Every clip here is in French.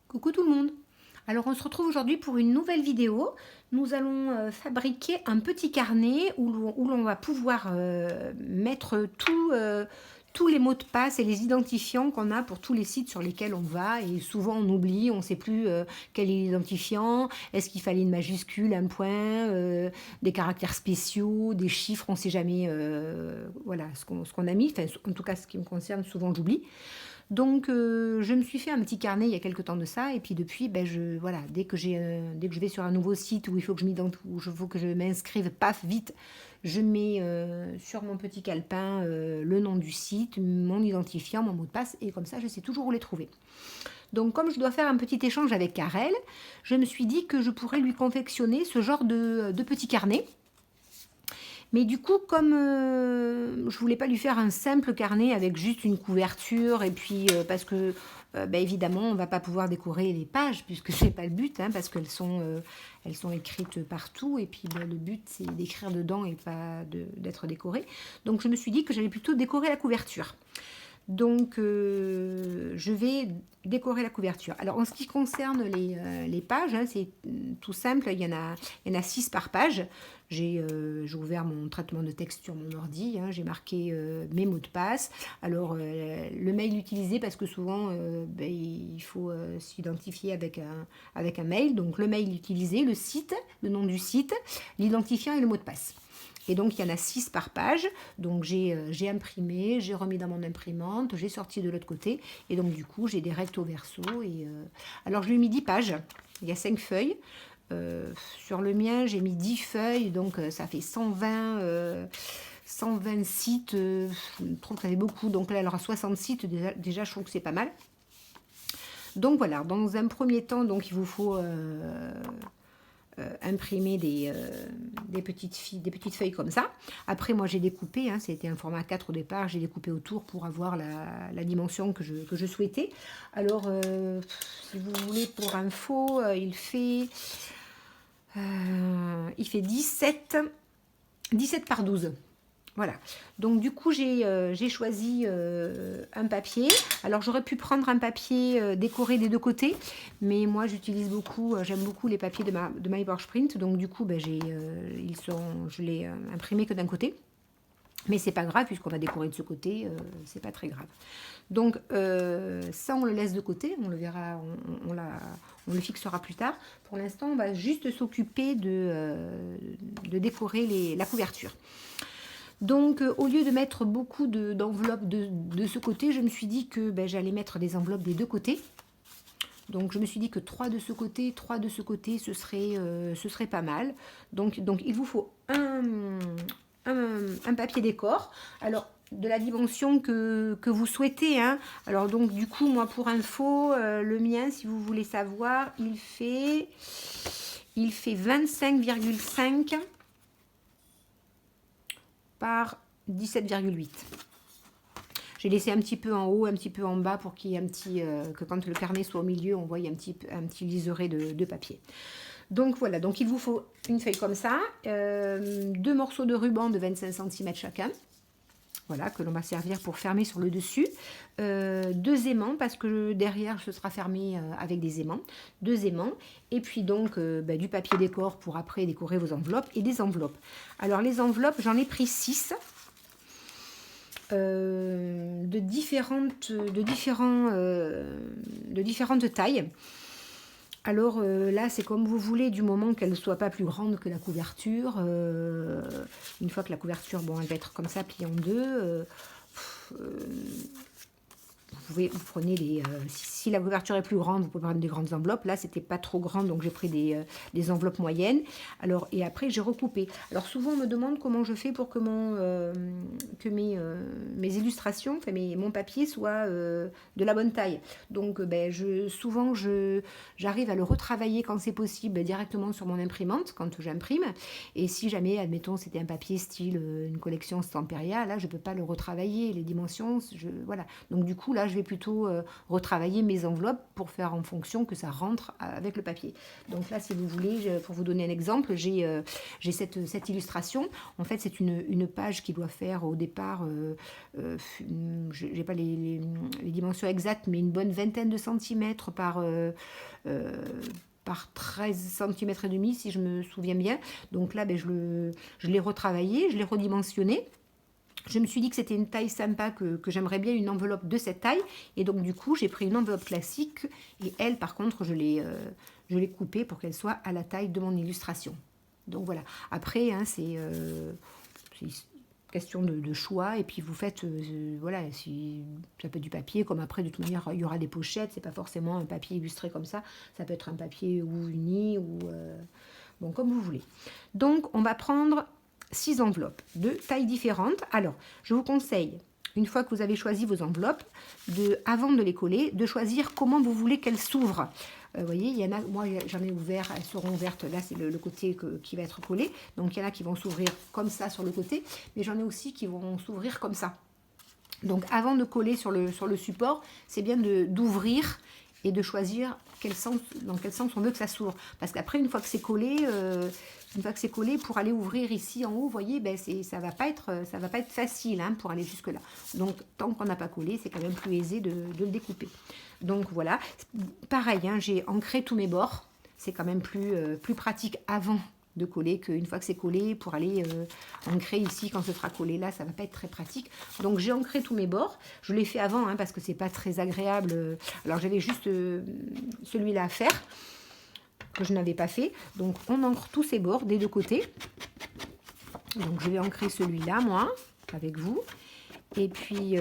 Coucou tout le monde. Alors on se retrouve aujourd'hui pour une nouvelle vidéo. Nous allons fabriquer un petit carnet où l'on va pouvoir mettre tous les mots de passe et les identifiants qu'on a pour tous les sites sur lesquels on va. Et souvent on oublie, on ne sait plus quel est l'identifiant, est-ce qu'il fallait une majuscule, un point, des caractères spéciaux, des chiffres, on ne sait jamais voilà, ce qu'on a mis. Enfin, en tout cas ce qui me concerne, souvent j'oublie. Donc, je me suis fait un petit carnet il y a quelques temps de ça, et puis depuis, voilà, dès que je vais sur un nouveau site où il faut que faut que je m'inscrive, paf, vite, je mets sur mon petit calepin le nom du site, mon identifiant, mon mot de passe, et comme ça, je sais toujours où les trouver. Donc, comme je dois faire un petit échange avec Karel, je me suis dit que je pourrais lui confectionner ce genre de petit carnet. Mais du coup, comme je voulais pas lui faire un simple carnet avec juste une couverture, et puis parce que évidemment, on va pas pouvoir décorer les pages puisque c'est pas le but, hein, parce elles sont écrites partout, et puis le but c'est d'écrire dedans et pas d'être décoré. Donc je me suis dit que j'allais plutôt décorer la couverture. Donc, je vais décorer la couverture. Alors, en ce qui concerne les pages, hein, c'est tout simple. Il y en a 6 par page. J'ai ouvert mon traitement de texte sur mon ordi. Hein, j'ai marqué mes mots de passe. Alors, le mail utilisé, parce que souvent, il faut s'identifier avec un mail. Donc, le mail utilisé, le site, le nom du site, l'identifiant et le mot de passe. Et donc, il y en a 6 par page. Donc, j'ai imprimé, j'ai remis dans mon imprimante, j'ai sorti de l'autre côté. Et donc, du coup, j'ai des rectos verso. Alors, je lui ai mis 10 pages. Il y a 5 feuilles. Sur le mien, j'ai mis 10 feuilles. Donc, ça fait 120 sites. Je trouve que ça fait beaucoup. Donc, là, elle aura 60 sites. Déjà, je trouve que c'est pas mal. Donc, voilà. Dans un premier temps, donc, il vous faut... imprimer des petites feuilles comme ça. Après, moi, j'ai découpé, hein, c'était un format 4 au départ, j'ai découpé autour pour avoir la dimension que je souhaitais. Alors, si vous voulez, pour info, il fait 17 par 12. Voilà, donc du coup j'ai choisi un papier. Alors j'aurais pu prendre un papier décoré des deux côtés, mais moi j'utilise beaucoup, j'aime beaucoup les papiers de My Print, donc du coup je l'ai imprimé que d'un côté. Mais c'est pas grave, puisqu'on va décorer de ce côté, c'est pas très grave. Donc ça on le laisse de côté, on le verra, on le fixera plus tard. Pour l'instant on va juste s'occuper de décorer la couverture. Donc, au lieu de mettre beaucoup d'enveloppes de ce côté, je me suis dit que j'allais mettre des enveloppes des deux côtés. Donc, je me suis dit que 3 de ce côté, 3 de ce côté, ce serait pas mal. Donc, il vous faut un papier décor. Alors, de la dimension que vous souhaitez. Hein. Alors, donc, du coup, moi, pour info, le mien, si vous voulez savoir, il fait 25,5 par 17,8. J'ai laissé un petit peu en haut, un petit peu en bas pour qu'il y ait un petit... que quand le carnet soit au milieu, on voit il y a un petit liseré de papier. Donc voilà, donc il vous faut une feuille comme ça, 2 morceaux de ruban de 25 cm chacun. Voilà, que l'on va servir pour fermer sur le dessus. 2 aimants, parce que derrière, ce sera fermé avec des aimants. 2 aimants. Et puis donc, du papier décor pour après décorer vos enveloppes et des enveloppes. Alors, les enveloppes, j'en ai pris 6. De différentes tailles. Alors là, c'est comme vous voulez, du moment qu'elle ne soit pas plus grande que la couverture. Une fois que la couverture, elle va être comme ça, pliée en deux. Vous prenez si la couverture est plus grande, vous pouvez prendre des grandes enveloppes. Là, c'était pas trop grand, donc j'ai pris des enveloppes moyennes. Alors, et après, j'ai recoupé. Alors, souvent, on me demande comment je fais pour que mes illustrations, enfin mon papier soit de la bonne taille. Donc, souvent, j'arrive à le retravailler quand c'est possible directement sur mon imprimante, quand j'imprime. Et si jamais, admettons, c'était un papier style une collection Stamperia, là, je peux pas le retravailler, les dimensions, voilà. Donc, du coup, là, là, je vais plutôt retravailler mes enveloppes pour faire en fonction que ça rentre avec le papier. Donc là, si vous voulez, pour vous donner un exemple, j'ai cette illustration. En fait, c'est une page qui doit faire au départ, je n'ai pas les dimensions exactes, mais une bonne vingtaine de centimètres par 13 cm et demi, si je me souviens bien. Donc là, ben, je l'ai retravaillé, je l'ai redimensionné. Je me suis dit que c'était une taille sympa, que j'aimerais bien une enveloppe de cette taille. Et donc, du coup, j'ai pris une enveloppe classique. Et elle, par contre, je l'ai coupée pour qu'elle soit à la taille de mon illustration. Donc, voilà. Après, hein, c'est question de choix. Et puis, vous faites, voilà, si ça peut être du papier, comme après, de toute manière, il y aura des pochettes. C'est pas forcément un papier illustré comme ça. Ça peut être un papier ou uni, ou bon, comme vous voulez. Donc, on va prendre 6 enveloppes de tailles différentes. Alors, je vous conseille, une fois que vous avez choisi vos enveloppes, avant de les coller, de choisir comment vous voulez qu'elles s'ouvrent. Vous voyez, il y en a, moi j'en ai ouvert, elles seront ouvertes, là c'est le côté qui va être collé. Donc il y en a qui vont s'ouvrir comme ça sur le côté, mais j'en ai aussi qui vont s'ouvrir comme ça. Donc avant de coller sur le support, c'est bien d'ouvrir et de choisir dans quel sens on veut que ça s'ouvre. Parce qu'après, une fois que c'est collé, pour aller ouvrir ici en haut, vous voyez, ben ça va pas être facile hein, pour aller jusque là. Donc tant qu'on n'a pas collé, c'est quand même plus aisé de le découper. Donc voilà, pareil, hein, j'ai ancré tous mes bords. C'est quand même plus pratique avant de coller qu'une fois que c'est collé, pour aller ancrer ici quand ce sera collé là, ça va pas être très pratique. Donc j'ai ancré tous mes bords. Je l'ai fait avant hein, parce que c'est pas très agréable. Alors j'avais juste celui-là à faire que je n'avais pas fait. Donc on ancre tous ces bords des deux côtés. Donc je vais ancrer celui-là moi avec vous. Et puis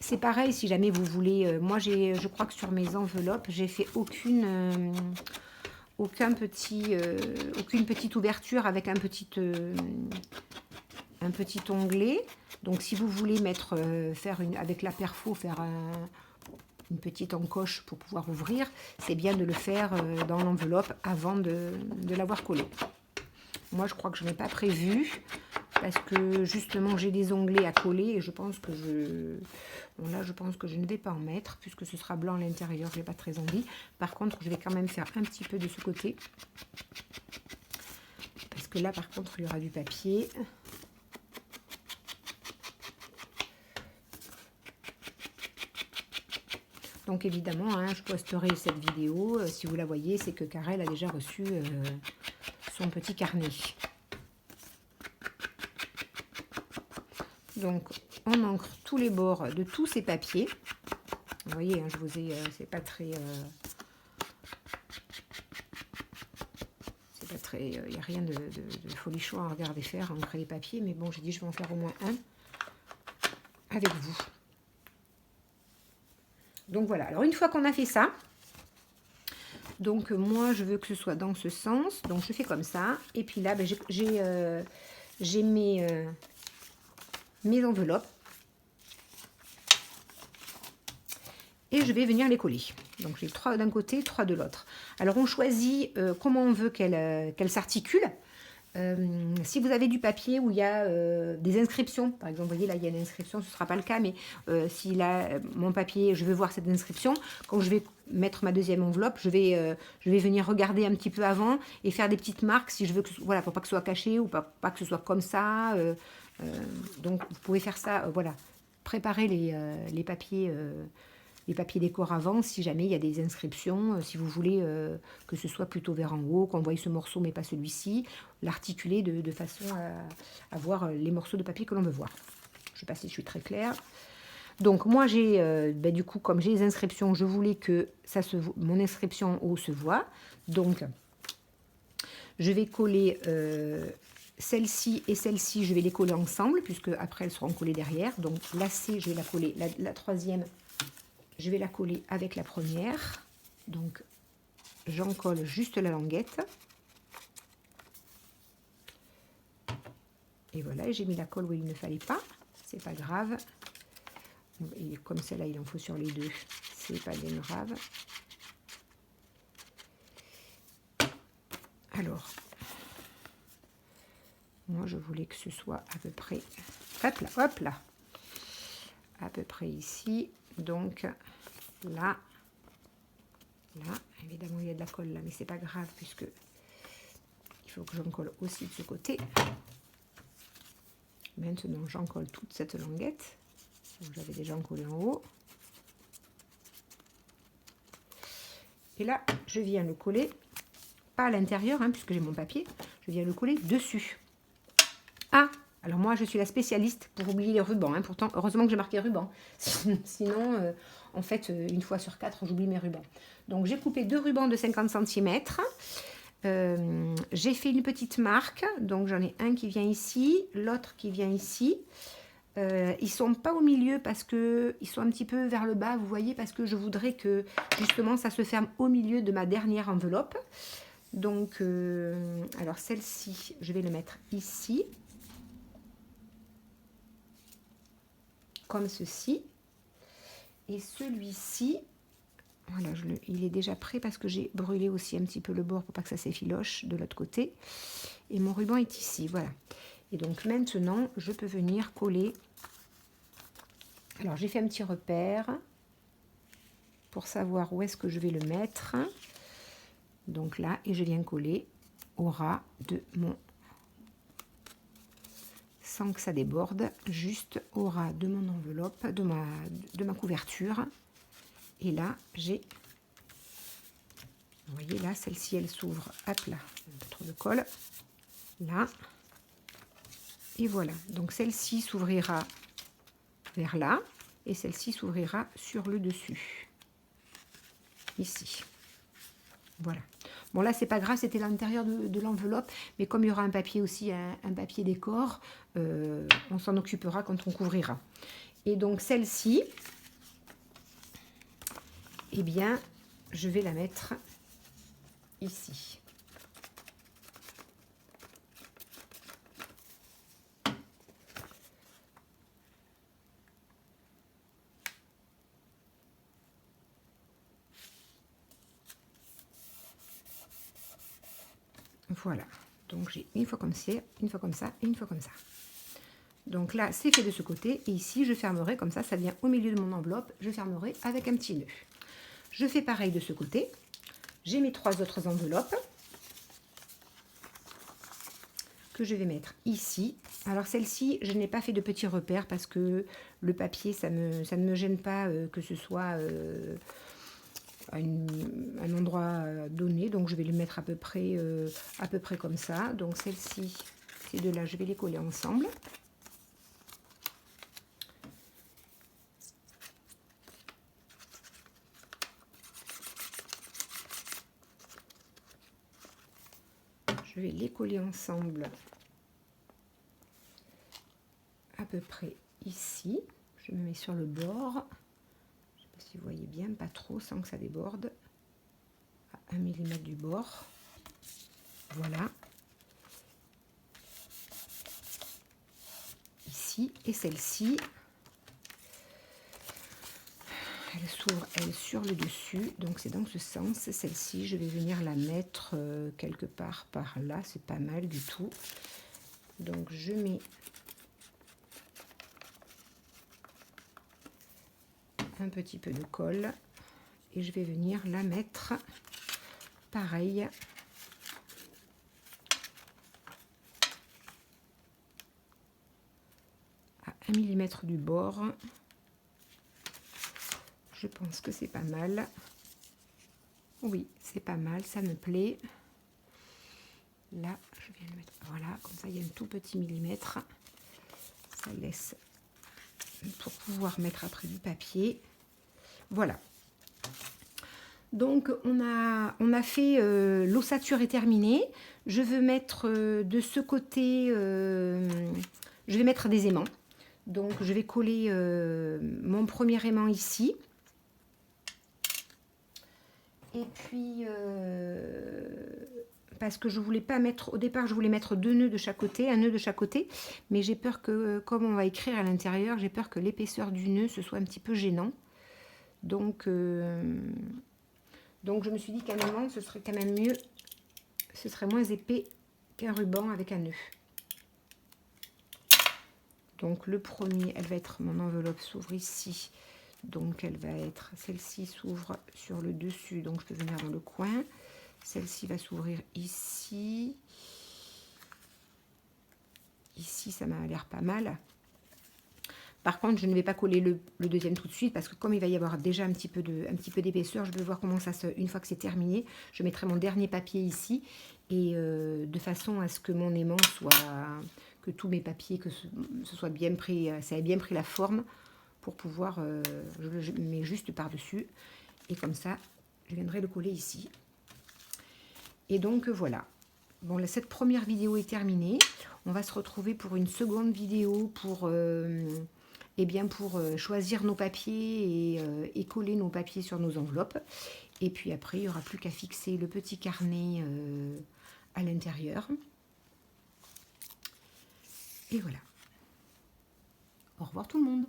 c'est pareil si jamais vous voulez. Moi je crois que sur mes enveloppes j'ai fait aucune petite ouverture avec un petit onglet. Donc si vous voulez avec la perfo faire une petite encoche pour pouvoir ouvrir, c'est bien de le faire dans l'enveloppe avant de l'avoir collé. Moi je crois que je n'ai pas prévu parce que justement j'ai des onglets à coller et je pense que je pense que je ne vais pas en mettre puisque ce sera blanc à l'intérieur, je n'ai pas très envie. Par contre, je vais quand même faire un petit peu de ce côté parce que là par contre il y aura du papier. Donc évidemment, hein, je posterai cette vidéo. Si vous la voyez, c'est que Karel a déjà reçu son petit carnet. Donc, on ancre tous les bords de tous ces papiers. Vous voyez, hein, c'est pas très... il n'y a rien de folichon à regarder faire, à ancrer les papiers. Mais bon, j'ai dit, je vais en faire au moins un avec vous. Donc voilà, alors une fois qu'on a fait ça, donc moi je veux que ce soit dans ce sens, donc je fais comme ça, et puis là ben, j'ai mes enveloppes, et je vais venir les coller. Donc j'ai 3 d'un côté, 3 de l'autre. Alors on choisit comment on veut qu'elle s'articule. Si vous avez du papier où il y a des inscriptions, par exemple, vous voyez là il y a une inscription, ce ne sera pas le cas, mais si là mon papier, je veux voir cette inscription, quand je vais mettre ma deuxième enveloppe, je vais venir regarder un petit peu avant et faire des petites marques si je veux que, voilà, pour pas que ce soit caché ou pas que ce soit comme ça. Donc vous pouvez faire ça, voilà, préparer les papiers. Les papiers décor avant, si jamais il y a des inscriptions, si vous voulez que ce soit plutôt vers en haut, qu'on voie ce morceau mais pas celui-ci, l'articuler de façon à voir les morceaux de papier que l'on veut voir. Je ne sais pas si je suis très claire. Donc moi j'ai, du coup comme j'ai les inscriptions, je voulais que mon inscription en haut se voit. Donc je vais coller celle-ci et celle-ci, je vais les coller ensemble puisque après elles seront collées derrière. Donc la C, je vais la coller, la troisième, je vais la coller avec la première. Donc, j'en colle juste la languette. Et voilà, j'ai mis la colle où il ne fallait pas. C'est pas grave. Et comme celle-là, il en faut sur les deux. C'est pas bien grave. Alors, moi, je voulais que ce soit à peu près... Hop là, hop là. à peu près ici. Donc là, évidemment il y a de la colle là, mais c'est pas grave puisque il faut que j'en colle aussi de ce côté. Maintenant j'en colle toute cette languette. J'avais déjà collé en haut. Et là, je viens le coller, pas à l'intérieur, hein, puisque j'ai mon papier, je viens le coller dessus. Ah, alors moi, je suis la spécialiste pour oublier les rubans. Hein, pourtant, heureusement que j'ai marqué ruban. Sinon, en fait, une fois sur 4, j'oublie mes rubans. Donc, j'ai coupé 2 rubans de 50 cm. J'ai fait une petite marque. Donc, j'en ai un qui vient ici, l'autre qui vient ici. Ils sont pas au milieu parce que ils sont un petit peu vers le bas, vous voyez, parce que je voudrais que justement ça se ferme au milieu de ma dernière enveloppe. Donc alors celle-ci je vais le mettre ici comme ceci, et celui-ci voilà, il est déjà prêt parce que j'ai brûlé aussi un petit peu le bord pour pas que ça s'effiloche de l'autre côté, et mon ruban est ici, voilà. Et donc maintenant je peux venir coller. Alors j'ai fait un petit repère pour savoir où est-ce que je vais le mettre. Donc là, et je viens coller au ras de mon, sans que ça déborde, juste au ras de mon enveloppe, de ma couverture. Et là, j'ai, vous voyez là, celle-ci elle s'ouvre, hop là, un peu trop de colle, là. Et voilà, donc celle-ci s'ouvrira vers là, et celle-ci s'ouvrira sur le dessus, ici. Voilà. Bon là c'est pas grave, c'était l'intérieur de l'enveloppe, mais comme il y aura un papier aussi, un papier décor, on s'en occupera quand on couvrira. Et donc celle-ci, eh bien, je vais la mettre ici. Voilà, donc j'ai une fois comme ça, une fois comme ça et une fois comme ça. Donc là, c'est fait de ce côté, et ici, je fermerai comme ça vient au milieu de mon enveloppe, je fermerai avec un petit nœud. Je fais pareil de ce côté. J'ai mes 3 autres enveloppes que je vais mettre ici. Alors celle-ci, je n'ai pas fait de petits repères parce que le papier, ça ne me gêne pas que ce soit à un endroit donné. Donc je vais le mettre à peu près comme ça. Donc celle-ci, ces deux-là, je vais les coller ensemble. Je vais les coller ensemble à peu près ici. Je me mets sur le bord. Je ne sais pas si vous voyez bien, pas trop sans que ça déborde. À 1 mm du bord. Voilà. Ici, et celle-ci, elle s'ouvre, elle, sur le dessus, donc c'est dans ce sens. Celle-ci, je vais venir la mettre quelque part par là, c'est pas mal du tout. Donc je mets un petit peu de colle et je vais venir la mettre pareil à 1 mm du bord. Je pense que c'est pas mal. Oui, c'est pas mal, ça me plaît. Là, je viens le mettre, voilà, comme ça il y a un tout petit millimètre. Ça laisse pour pouvoir mettre après du papier. Voilà. Donc on a fait, l'ossature est terminée. Je veux mettre de ce côté, je vais mettre des aimants. Donc je vais coller mon premier aimant ici. Et puis, parce que je voulais pas mettre, au départ je voulais mettre 2 nœuds de chaque côté, un nœud de chaque côté, mais j'ai peur que, comme on va écrire à l'intérieur, j'ai peur que l'épaisseur du nœud ce soit un petit peu gênant. Donc je me suis dit qu'un aimant ce serait quand même mieux, ce serait moins épais qu'un ruban avec un nœud. Donc le premier, elle va être, mon enveloppe s'ouvre ici. Donc elle va être, celle-ci s'ouvre sur le dessus, donc je peux venir dans le coin. Celle-ci va s'ouvrir ici. Ici, ça m'a l'air pas mal. Par contre, je ne vais pas coller le deuxième tout de suite parce que comme il va y avoir déjà un petit peu d'épaisseur, je vais voir comment ça se... Une fois que c'est terminé, je mettrai mon dernier papier ici et de façon à ce que mon aimant soit... que tous mes papiers, que ce soit bien pris, ça ait bien pris la forme pour pouvoir... je le mets juste par-dessus et comme ça, je viendrai le coller ici. Et donc, voilà. Bon, là, cette première vidéo est terminée. On va se retrouver pour une seconde vidéo pour... eh bien pour choisir nos papiers et coller nos papiers sur nos enveloppes. Et puis après, il n'y aura plus qu'à fixer le petit carnet à l'intérieur. Et voilà. Au revoir tout le monde.